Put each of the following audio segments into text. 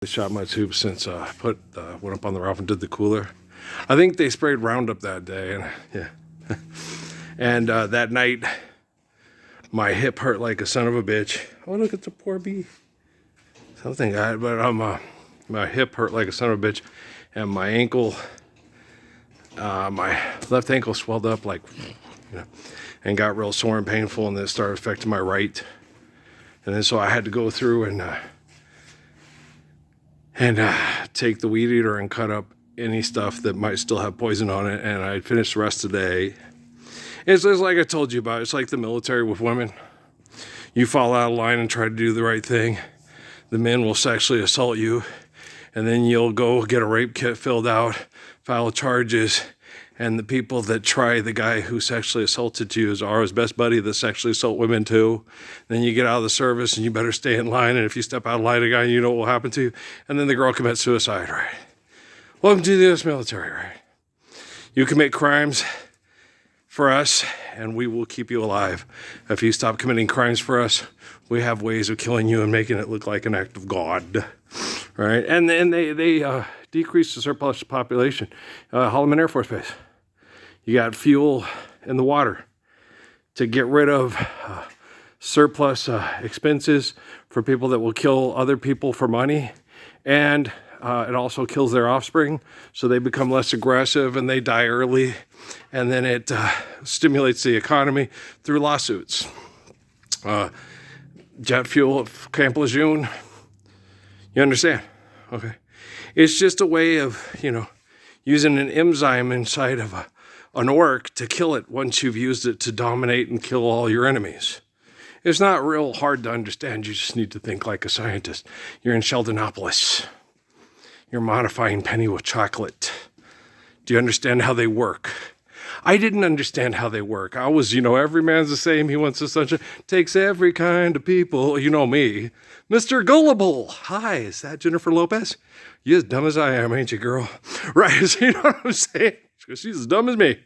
They shot my tube since I went up on the roof and did the cooler. I think they sprayed Roundup that day, and yeah. And that night, my hip hurt like a son of a bitch. Oh, look at the poor bee. Something, my hip hurt like a son of a bitch, and my ankle, my left ankle swelled up like, and got real sore and painful, and then it started affecting my right. And then so I had to go through and take the weed eater and cut up any stuff that might still have poison on it. And I finished the rest of the day. It's just like I told you about. It's like the military with women. You fall out of line and try to do the right thing. The men will sexually assault you. And then you'll go get a rape kit filled out, file charges. And the people that try the guy who sexually assaulted you are his best buddy that sexually assault women too. Then you get out of the service and you better stay in line. And if you step out of line, you know what will happen to you. And then the girl commits suicide, right? Welcome to the U.S. military, right? You commit crimes for us and we will keep you alive. If you stop committing crimes for us, we have ways of killing you and making it look like an act of God, right? And then they decreased the surplus population. Holloman Air Force Base. You got fuel in the water to get rid of surplus expenses for people that will kill other people for money. And it also kills their offspring, so they become less aggressive and they die early. And then it stimulates the economy through lawsuits. Jet fuel at Camp Lejeune. You understand? Okay. It's just a way of, using an enzyme inside of an orc to kill it once you've used it to dominate and kill all your enemies. It's not real hard to understand. You just need to think like a scientist. You're in Sheldonopolis. You're modifying penny with chocolate. Do you understand how they work? I didn't understand how they work. I was, every man's the same. He wants the sunshine. Takes every kind of people. You know me. Mr. Gullible. Hi, is that Jennifer Lopez? You're as dumb as I am, ain't you, girl? Right, you know what I'm saying? She's as dumb as me.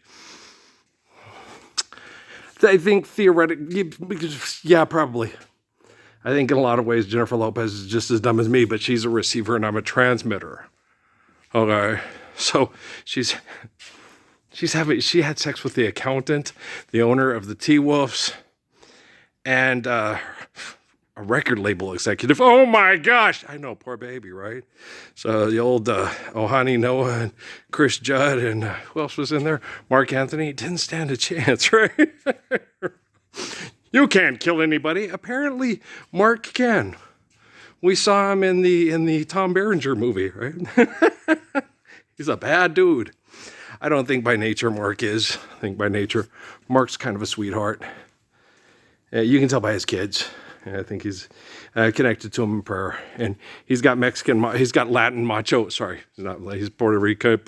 I think theoretically, yeah, probably. I think in a lot of ways, Jennifer Lopez is just as dumb as me, but she's a receiver and I'm a transmitter. Okay, so she had sex with the accountant, the owner of the T-Wolves, and a record label executive. Oh my gosh! I know, poor baby, right? So the old Ohani Noah and Chris Judd and who else was in there? Mark Anthony didn't stand a chance, right? You can't kill anybody. Apparently, Mark can. We saw him in the Tom Berenger movie, right? He's a bad dude. I don't think by nature Mark is. I think by nature Mark's kind of a sweetheart. You can tell by his kids. I think he's connected to him in prayer. And he's got he's got Latin macho. Sorry, he's Puerto Rican.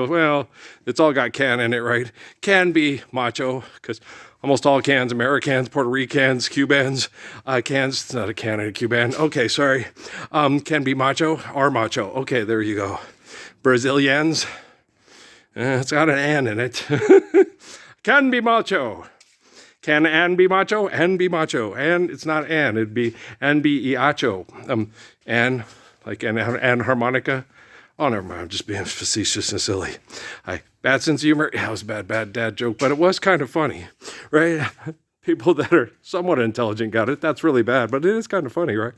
Well, it's all got can in it, right? Can be macho, because almost all cans, Americans, Puerto Ricans, Cubans, cans, it's not a can and a Cuban. Okay, sorry. Can be macho, are macho. Okay, there you go. Brazilians, it's got an "and" in it. Can be macho. Can "and" be macho? "And" be macho. And it's not "and." It'd be "and be iacho." And like and harmonica. Oh, never mind. I'm just being facetious and silly. Bad sense of humor. Yeah, it was a bad dad joke, but it was kind of funny, right? People that are somewhat intelligent got it. That's really bad, but it is kind of funny, right?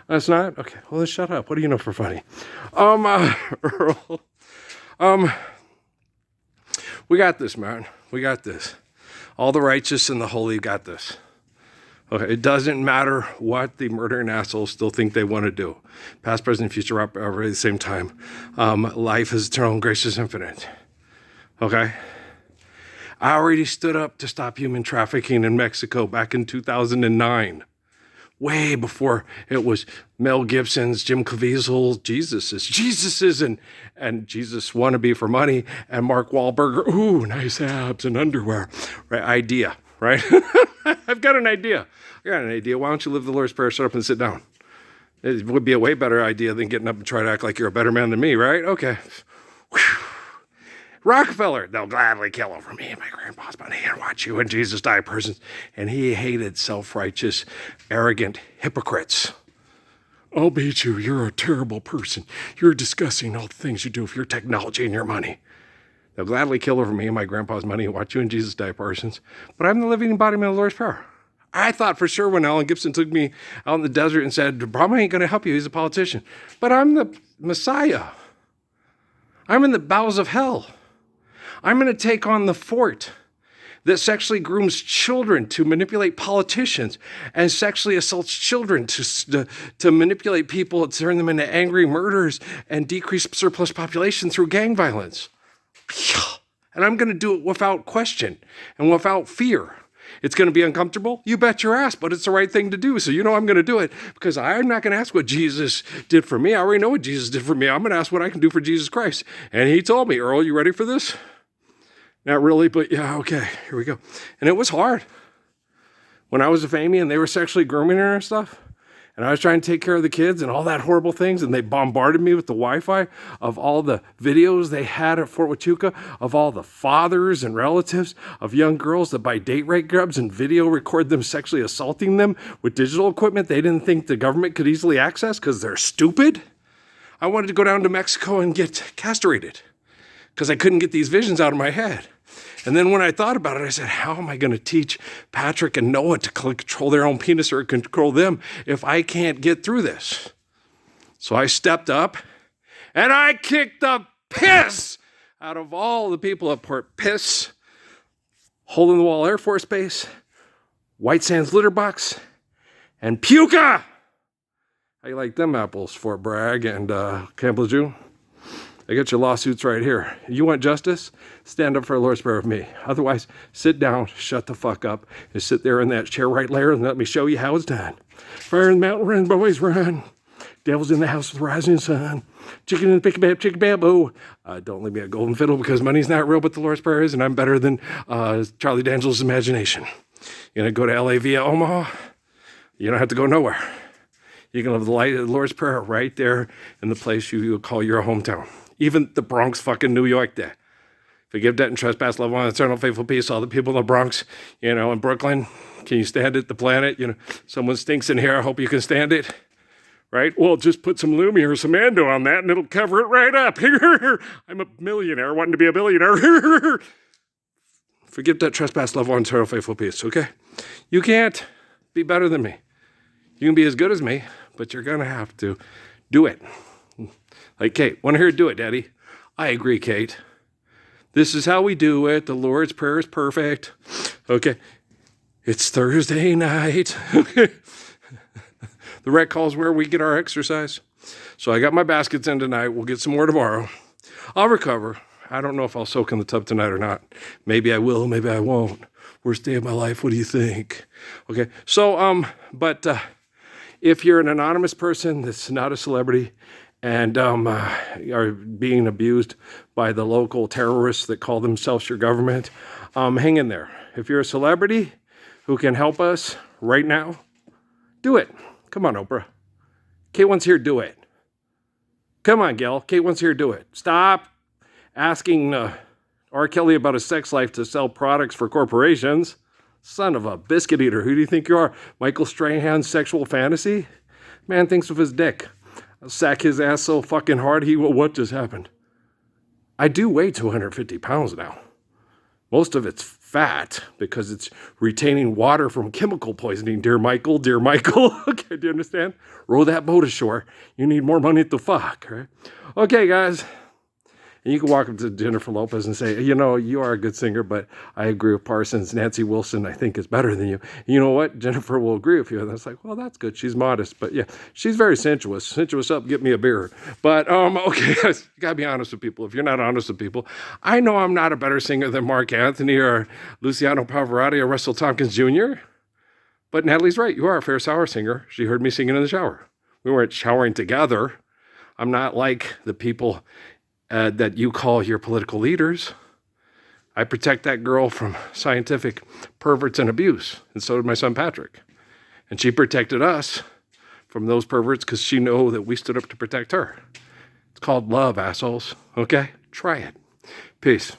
That's not? Okay, well, then shut up. What do you know for funny? Earl. We got this, man. We got this. All the righteous and the holy got this. Okay, it doesn't matter what the murdering assholes still think they want to do. Past, present, future, at the same time. Life is eternal and grace is infinite. Okay? I already stood up to stop human trafficking in Mexico back in 2009. Way before it was Mel Gibson's, Jim Caviezel, Jesus's, and Jesus wannabe for money, and Mark Wahlberg, ooh, nice abs and underwear. Right, idea, right? I've got an idea. Why don't you live the Lord's Prayer, shut up and sit down? It would be a way better idea than getting up and trying to act like you're a better man than me, right? Okay. Whew. Rockefeller, they'll gladly kill over me and my grandpa's money and watch you and Jesus die persons. And he hated self-righteous, arrogant hypocrites. I'll beat you. You're a terrible person. You're discussing all the things you do with your technology and your money. They'll gladly kill over me and my grandpa's money and watch you and Jesus die, Parsons. But I'm the living embodiment of the Lord's prayer. I thought for sure when Alan Gibson took me out in the desert and said, Brahma ain't going to help you. He's a politician. But I'm the Messiah. I'm in the bowels of hell. I'm going to take on the fort that sexually grooms children to manipulate politicians and sexually assaults children to manipulate people, to turn them into angry murderers and decrease surplus population through gang violence. And I'm going to do it without question and without fear. It's going to be uncomfortable? You bet your ass, but it's the right thing to do. So I'm going to do it because I'm not going to ask what Jesus did for me. I already know what Jesus did for me. I'm going to ask what I can do for Jesus Christ. And he told me, Earl, you ready for this? Not really, but yeah, okay, here we go. And it was hard. When I was a family and they were sexually grooming her and stuff, and I was trying to take care of the kids and all that horrible things, and they bombarded me with the Wi-Fi of all the videos they had at Fort Huachuca of all the fathers and relatives of young girls that buy date rape grubs and video record them sexually assaulting them with digital equipment they didn't think the government could easily access because they're stupid. I wanted to go down to Mexico and get castrated because I couldn't get these visions out of my head. And then when I thought about it, I said, how am I going to teach Patrick and Noah to control their own penis or control them if I can't get through this? So I stepped up and I kicked the piss out of all the people at Port Piss, Hole in the Wall Air Force Base, White Sands Litter Box, and Puka. How you like them apples, Fort Bragg and Camp Lejeune? I got your lawsuits right here. You want justice? Stand up for the Lord's Prayer with me. Otherwise, sit down, shut the fuck up, and sit there in that chair right there and let me show you how it's done. Fire in the mountain, run, boys, run. Devil's in the house with the rising sun. Chicken and pick a bab, chicken bamboo. Don't leave me a golden fiddle because money's not real, but the Lord's Prayer is, and I'm better than Charlie D'Angelo's imagination. You're going to go to LA via Omaha? You don't have to go nowhere. You can live the light of the Lord's Prayer right there in the place you call your hometown. Even the Bronx, fucking New York there. Forgive debt and trespass, love one, eternal faithful peace. All the people in the Bronx, in Brooklyn. Can you stand it, the planet? Someone stinks in here. I hope you can stand it. Right? Well, just put some Lumi or some Ando on that and it'll cover it right up. I'm a millionaire wanting to be a billionaire. Forgive debt, trespass, love one, eternal faithful peace, okay? You can't be better than me. You can be as good as me, but you're going to have to do it. Like, Kate, want to hear you do it, Daddy? I agree, Kate. This is how we do it. The Lord's Prayer is perfect. Okay. It's Thursday night. The rec hall's where we get our exercise. So I got my baskets in tonight. We'll get some more tomorrow. I'll recover. I don't know if I'll soak in the tub tonight or not. Maybe I will, maybe I won't. Worst day of my life. What do you think? Okay. So, if you're an anonymous person that's not a celebrity and are being abused by the local terrorists that call themselves your government, hang in there. If you're a celebrity who can help us right now, do it. Come on, Oprah. Kate wants here, do it. Come on, Gail. Kate wants here, do it. Stop asking R. Kelly about his sex life to sell products for corporations. Son of a biscuit eater. Who do you think you are? Michael Strahan's sexual fantasy? Man thinks of his dick. I'll sack his ass so fucking hard, what just happened? I do weigh 250 pounds now. Most of it's fat because it's retaining water from chemical poisoning, dear Michael, dear Michael. Okay, do you understand? Row that boat ashore. You need more money to fuck, right? Okay, guys. And you can walk up to Jennifer Lopez and say, you are a good singer, but I agree with Parsons. Nancy Wilson, I think, is better than you. You know what? Jennifer will agree with you. And it's like, well, that's good. She's modest. But yeah, she's very sensuous. Sensuous up, get me a beer. But, okay, guys, you got to be honest with people. If you're not honest with people, I know I'm not a better singer than Mark Anthony or Luciano Pavarotti or Russell Tompkins Jr., but Natalie's right. You are a fair sour singer. She heard me singing in the shower. We weren't showering together. I'm not like the people that you call your political leaders. I protect that girl from scientific perverts and abuse, and so did my son Patrick. And she protected us from those perverts because she knew that we stood up to protect her. It's called love, assholes. Okay? Try it. Peace.